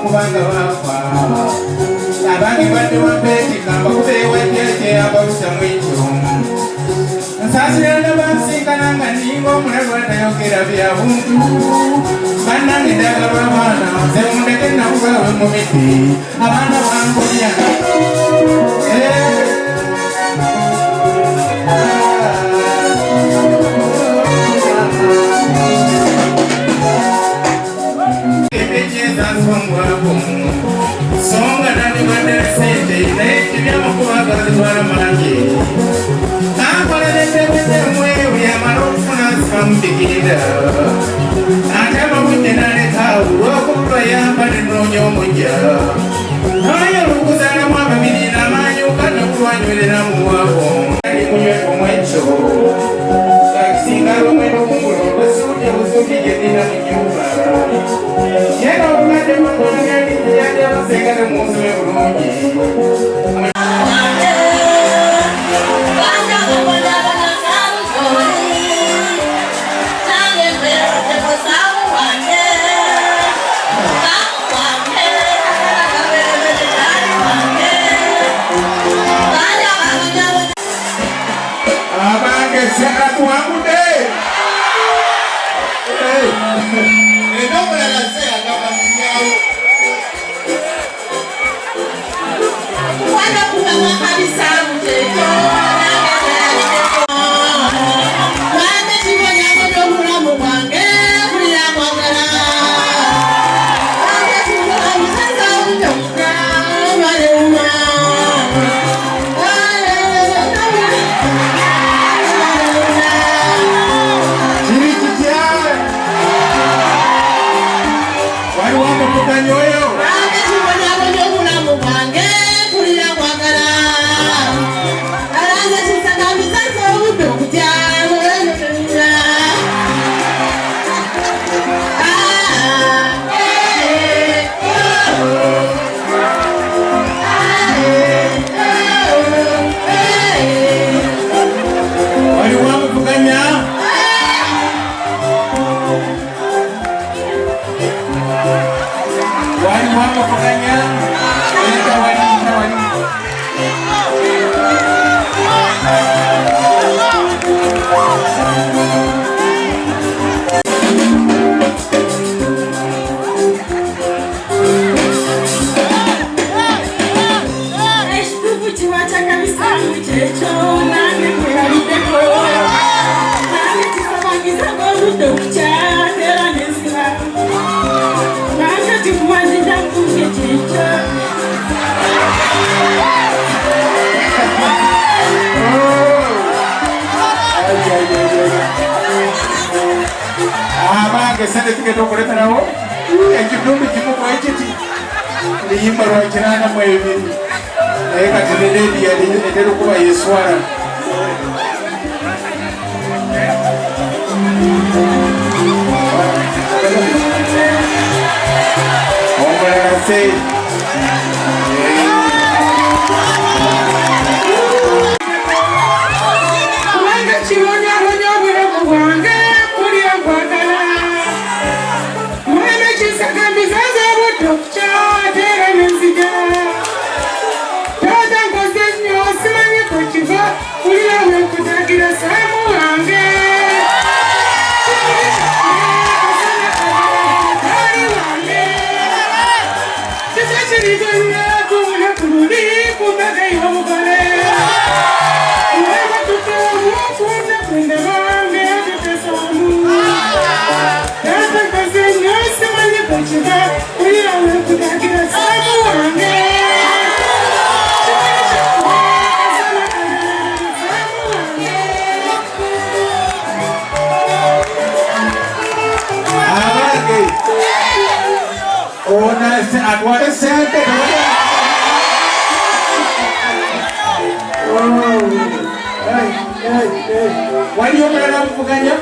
kubanga bafa abange badde wambeetikamba kubeewa ekyekye abalusamu ekyo nsaasira nabansinkana nga ninga omulalu atayogera bya buntu bannange ddagala abaana nze mundeke nakugawe mu miti abaana bangulya songa nani badde sente naye kibyamakuba gazitwala mangi nakoleretebetemwe yamala okufuna zikamudikirira ate amabudde nalekaawo olwokubulwa yamba nenoonya omujja noonya olukuzalamu ababiri namanyuka nokulwanywereramu wabo ali munywekomu ekyo kakisinga lwomwenda okungula olwesibudde busuuti gyendina mu nyumba yena obulwadde bwagwanagandiyali abasengane munsome bulungi Sende tugeto kuleterawo ekitundu kimu kwekiti liyimba lwa kirana mu ebiri naye kati nededi yali etera okuba yeswala omulala se kubanga kironyalonya obulamu bwange kulya kwagala Agora sente. Waliyo mulala muvuganya?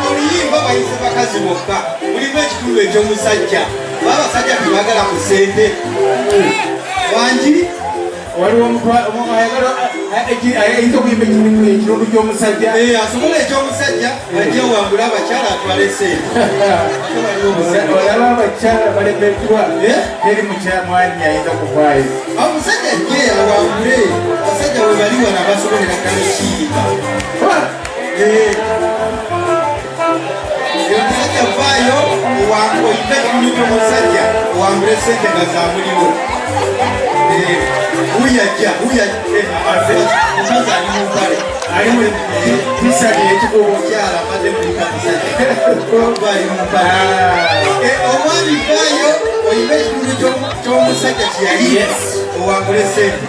Oluyimba bayise bakazi bokka mulimu ekitundu ekyomusajja babasajja tebagala ku ssente wangi waliwo omuntu ayagala ayinza okuyimba ekitundu ky'omusajja asobola ekyomusajja ajja wangula abakyala atwala esente olaba abakyala balemeddwa teri mukyamwanya ayinza kuvaayo omusajja ajje awangule abasajja we bali wana basobolera ddala ekiyimba omusajja vaayo oyita ekitundu ky'omusajja owangule esente nga zamuliwo uyajja omusaza ali mumpale bisali omukyala amadde mulika musajja omwami vaayo oyima ekitundu ky'omusajja kyeyali owangule esente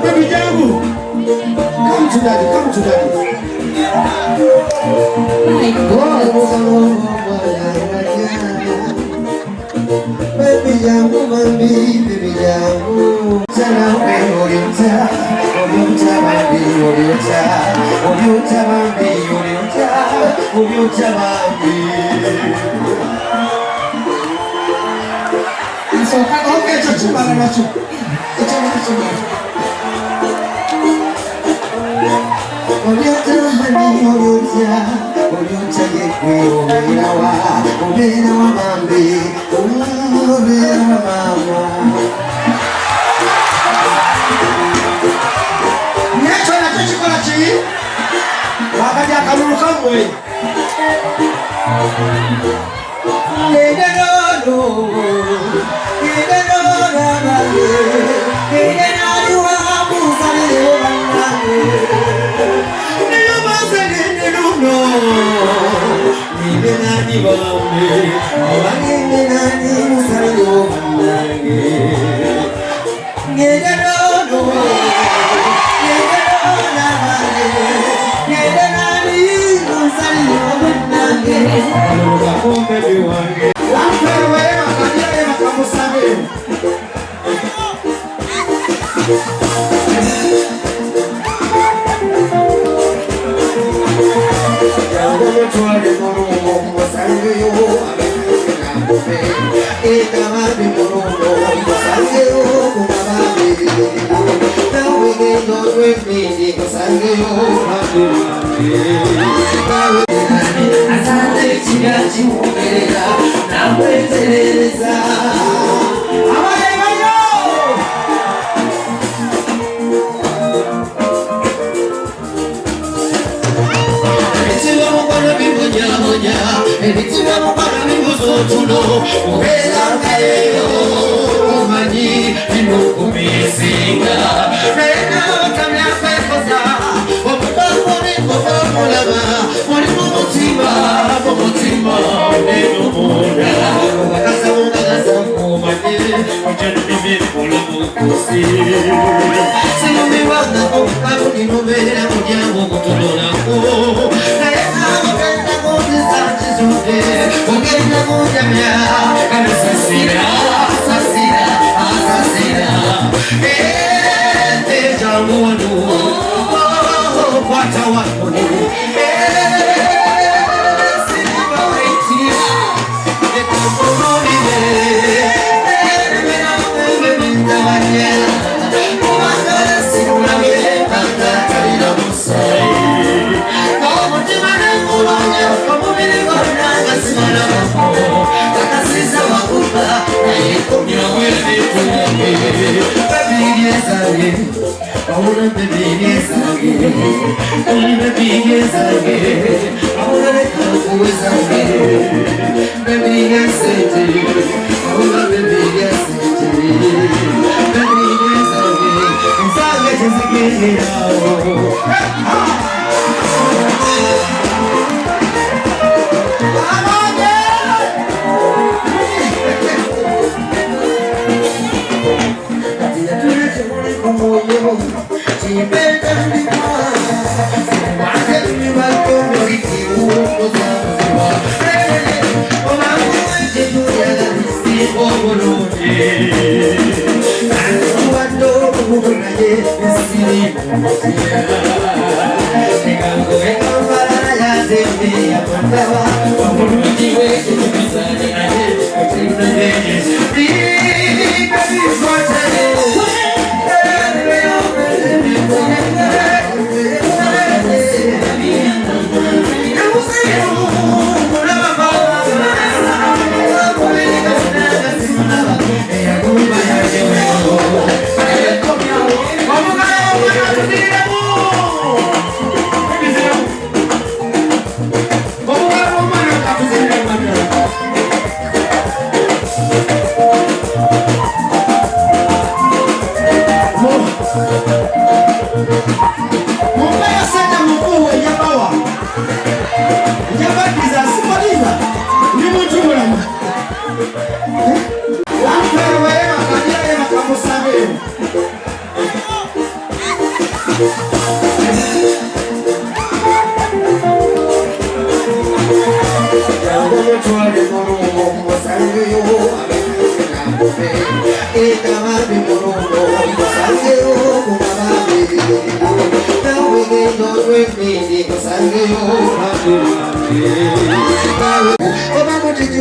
Baby Jangu, come to daddy. My God. Baby yangu baby yangu sana wewe uliuta baby uliuta baby so okay chachuma na macho uliuta yekwe ubina wa mambi ubina wa mama nyecho na chikola chi wakaja kaluluka mwe Negano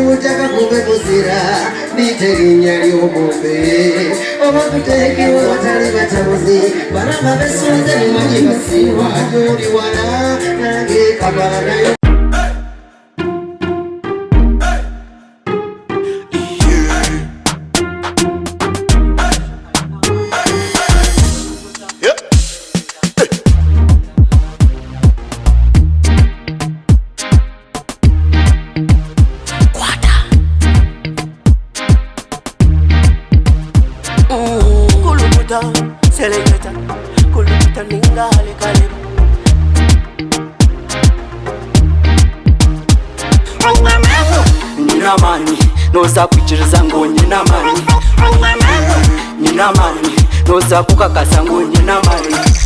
Mutaka kumekuzira niterinyali omumbe obakuteke watali batabuzi barama besunze mumanyi basiwa juli wana nange kabanayo Selecta, kuluta ningale kaleba. Nina mani, noza kuchiriza ngo nina mani. Nina mani, noza kukakasa ngo nina mani.